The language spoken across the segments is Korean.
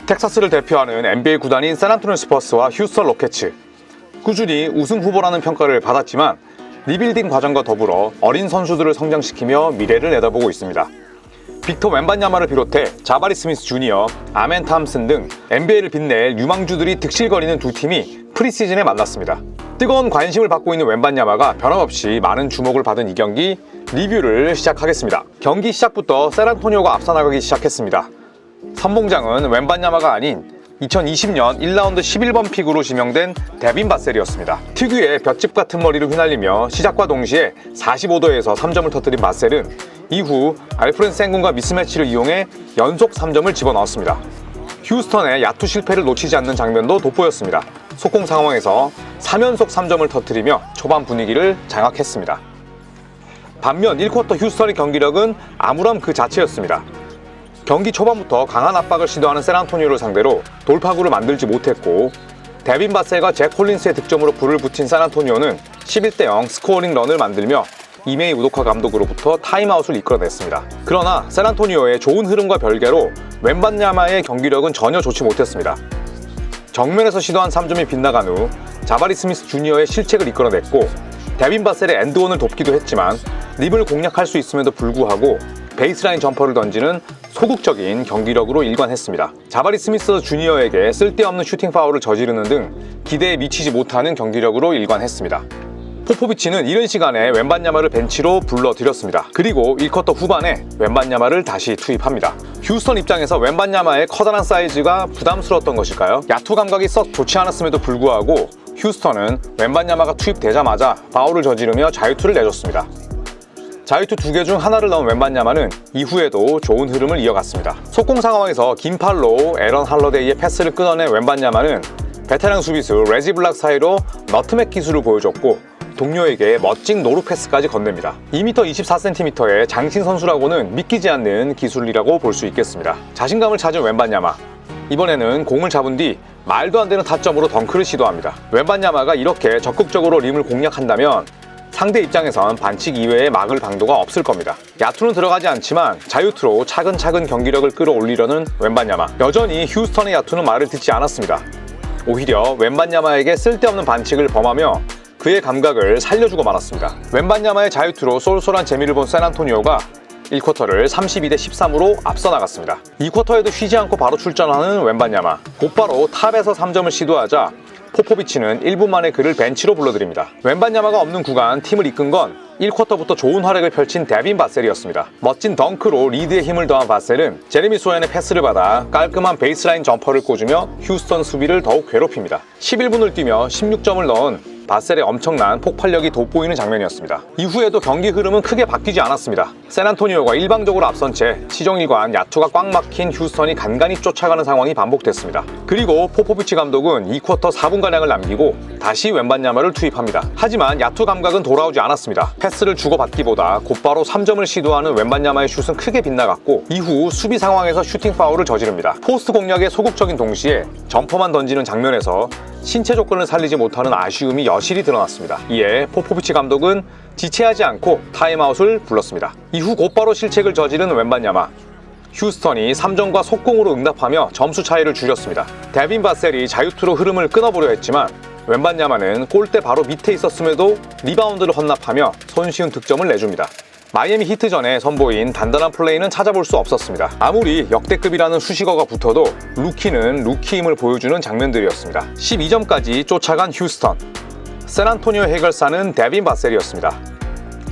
텍사스를 대표하는 NBA 구단인 샌안토니오 스퍼스와 휴스턴 로켓츠. 꾸준히 우승 후보라는 평가를 받았지만 리빌딩 과정과 더불어 어린 선수들을 성장시키며 미래를 내다보고 있습니다. 빅터 웬반야마를 비롯해 자바리 스미스 주니어, 아멘 탐슨 등 NBA를 빛낼 유망주들이 득실거리는 두 팀이 프리시즌에 만났습니다. 뜨거운 관심을 받고 있는 웬반야마가 변함없이 많은 주목을 받은 이 경기 리뷰를 시작하겠습니다. 경기 시작부터 샌안토니오가 앞서 나가기 시작했습니다. 선봉장은 웬반야마가 아닌 2020년 1라운드 11번 픽으로 지명된 데빈 바셀이었습니다. 특유의 볏짚 같은 머리를 휘날리며 시작과 동시에 45도에서 3점을 터뜨린 바셀은 이후 알프렌 생군과 미스매치를 이용해 연속 3점을 집어넣었습니다. 휴스턴의 야투 실패를 놓치지 않는 장면도 돋보였습니다. 속공 상황에서 3연속 3점을 터뜨리며 초반 분위기를 장악했습니다. 반면 1쿼터 휴스턴의 경기력은 암울함 그 자체였습니다. 경기 초반부터 강한 압박을 시도하는 샌안토니오를 상대로 돌파구를 만들지 못했고 데빈 바셀과 잭 콜린스의 득점으로 불을 붙인 샌안토니오는 11대0 스코어링 런을 만들며 이메이 우도카 감독으로부터 타임아웃을 이끌어냈습니다. 그러나 샌안토니오의 좋은 흐름과 별개로 웬반야마의 경기력은 전혀 좋지 못했습니다. 정면에서 시도한 3점이 빗나간 후 자바리 스미스 주니어의 실책을 이끌어냈고 데빈 바셀의 엔드원을 돕기도 했지만 림을 공략할 수 있음에도 불구하고 베이스라인 점퍼를 던지는 소극적인 경기력으로 일관했습니다. 자바리 스미스 주니어에게 쓸데없는 슈팅 파울을 저지르는 등 기대에 미치지 못하는 경기력으로 일관했습니다. 포포비치는 이른 시간에 웬반야마를 벤치로 불러들였습니다. 그리고 1쿼터 후반에 웬반야마를 다시 투입합니다. 휴스턴 입장에서 웬반야마의 커다란 사이즈가 부담스러웠던 것일까요? 야투 감각이 썩 좋지 않았음에도 불구하고 휴스턴은 웬반야마가 투입되자마자 파울을 저지르며 자유투를 내줬습니다. 자유투 2개 중 하나를 넣은 웬반야마는 이후에도 좋은 흐름을 이어갔습니다. 속공 상황에서 긴 팔로 에런 할러데이의 패스를 끊어낸 웬반야마는 베테랑 수비수 레지 블락 사이로 너트맥 기술을 보여줬고 동료에게 멋진 노루 패스까지 건넵니다. 2m 24cm의 장신 선수라고는 믿기지 않는 기술이라고 볼 수 있겠습니다. 자신감을 찾은 웬반야마. 이번에는 공을 잡은 뒤 말도 안 되는 타점으로 덩크를 시도합니다. 웬반야마가 이렇게 적극적으로 림을 공략한다면 상대 입장에선 반칙 이외의 막을 방도가 없을 겁니다. 야투는 들어가지 않지만 자유투로 차근차근 경기력을 끌어올리려는 웬반야마. 여전히 휴스턴의 야투는 말을 듣지 않았습니다. 오히려 웬반야마에게 쓸데없는 반칙을 범하며 그의 감각을 살려주고 말았습니다. 웬반야마의 자유투로 쏠쏠한 재미를 본 샌안토니오가 1쿼터를 32대13으로 앞서 나갔습니다. 2쿼터에도 쉬지 않고 바로 출전하는 웬반야마. 곧바로 탑에서 3점을 시도하자 포포비치는 1분 만에 그를 벤치로 불러들입니다. 웬반야마가 없는 구간 팀을 이끈 건 1쿼터부터 좋은 활약을 펼친 데빈 바셀이었습니다. 멋진 덩크로 리드에 힘을 더한 바셀은 제레미 소얀의 패스를 받아 깔끔한 베이스라인 점퍼를 꽂으며 휴스턴 수비를 더욱 괴롭힙니다. 11분을 뛰며 16점을 넣은 바셀의 엄청난 폭발력이 돋보이는 장면이었습니다. 이후에도 경기 흐름은 크게 바뀌지 않았습니다. 샌안토니오가 일방적으로 앞선 채 시정일관 야투가 꽉 막힌 휴스턴이 간간히 쫓아가는 상황이 반복됐습니다. 그리고 포포비치 감독은 2쿼터 4분가량을 남기고 다시 웬반야마를 투입합니다. 하지만 야투 감각은 돌아오지 않았습니다. 패스를 주고받기보다 곧바로 3점을 시도하는 웬반야마의 슛은 크게 빗나갔고 이후 수비 상황에서 슈팅 파울을 저지릅니다. 포스트 공략에 소극적인 동시에 점퍼만 던지는 장면에서 신체 조건을 살리지 못하는 아쉬움이 여실히 드러났습니다. 이에 포포비치 감독은 지체하지 않고 타임아웃을 불렀습니다. 이후 곧바로 실책을 저지른 웬반야마. 휴스턴이 3점과 속공으로 응답하며 점수 차이를 줄였습니다. 데빈 바셀이 자유투로 흐름을 끊어보려 했지만 웬반야마는 골대 바로 밑에 있었음에도 리바운드를 헌납하며 손쉬운 득점을 내줍니다. 마이애미 히트전에 선보인 단단한 플레이는 찾아볼 수 없었습니다. 아무리 역대급이라는 수식어가 붙어도 루키는 루키임을 보여주는 장면들이었습니다. 12점까지 쫓아간 휴스턴. 샌안토니오 해결사는 데빈 바셀이었습니다.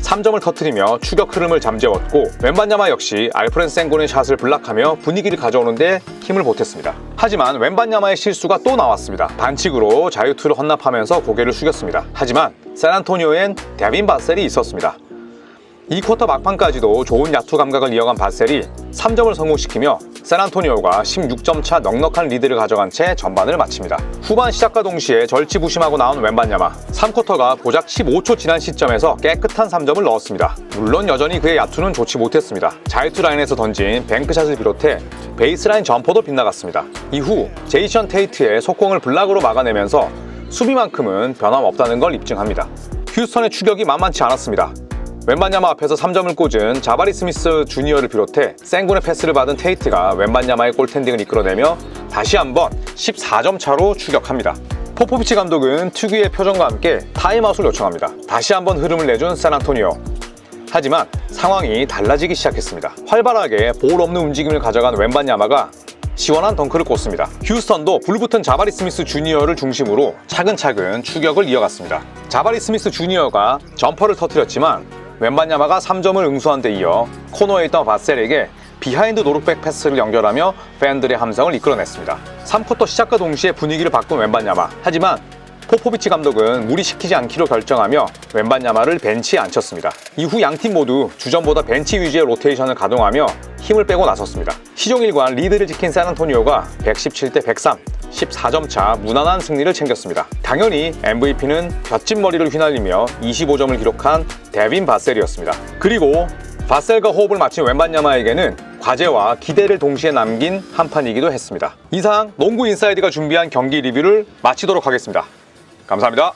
3점을 터뜨리며 추격 흐름을 잠재웠고 웬반야마 역시 알프렌 생곤의 샷을 블락하며 분위기를 가져오는데 힘을 보탰습니다. 하지만 웬반야마의 실수가 또 나왔습니다. 반칙으로 자유투를 헌납하면서 고개를 숙였습니다. 하지만 샌안토니오엔 데빈 바셀이 있었습니다. 2쿼터 막판까지도 좋은 야투 감각을 이어간 바셀이 3점을 성공시키며 샌안토니오가 16점 차 넉넉한 리드를 가져간 채 전반을 마칩니다. 후반 시작과 동시에 절치부심하고 나온 웬반야마. 3쿼터가 고작 15초 지난 시점에서 깨끗한 3점을 넣었습니다. 물론 여전히 그의 야투는 좋지 못했습니다. 자유투 라인에서 던진 뱅크샷을 비롯해 베이스라인 점퍼도 빗나갔습니다. 이후 제이션 테이트의 속공을 블락으로 막아내면서 수비만큼은 변함없다는 걸 입증합니다. 휴스턴의 추격이 만만치 않았습니다. 웬반야마 앞에서 3점을 꽂은 자바리 스미스 주니어를 비롯해 생군의 패스를 받은 테이트가 웬반야마의 골텐딩을 이끌어내며 다시 한번 14점 차로 추격합니다. 포포비치 감독은 특유의 표정과 함께 타임아웃을 요청합니다. 다시 한번 흐름을 내준 샌안토니오. 하지만 상황이 달라지기 시작했습니다. 활발하게 볼 없는 움직임을 가져간 웬반야마가 시원한 덩크를 꽂습니다. 휴스턴도 불붙은 자바리 스미스 주니어를 중심으로 차근차근 추격을 이어갔습니다. 자바리 스미스 주니어가 점퍼를 터뜨렸지만 웬반야마가 3점을 응수한 데 이어 코너에 있던 바셀에게 비하인드 노룩백 패스를 연결하며 팬들의 함성을 이끌어냈습니다. 3쿼터 시작과 동시에 분위기를 바꾼 웬반야마. 하지만 포포비치 감독은 무리시키지 않기로 결정하며 웬반야마를 벤치에 앉혔습니다. 이후 양팀 모두 주전보다 벤치 위주의 로테이션을 가동하며 힘을 빼고 나섰습니다. 시종일관 리드를 지킨 샌안토니오가 117대 103, 14점 차 무난한 승리를 챙겼습니다. 당연히 MVP는 볏짚머리를 휘날리며 25점을 기록한 데빈 바셀이었습니다. 그리고 바셀과 호흡을 맞춘 웬반야마에게는 과제와 기대를 동시에 남긴 한판이기도 했습니다. 이상 농구 인사이드가 준비한 경기 리뷰를 마치도록 하겠습니다. 감사합니다.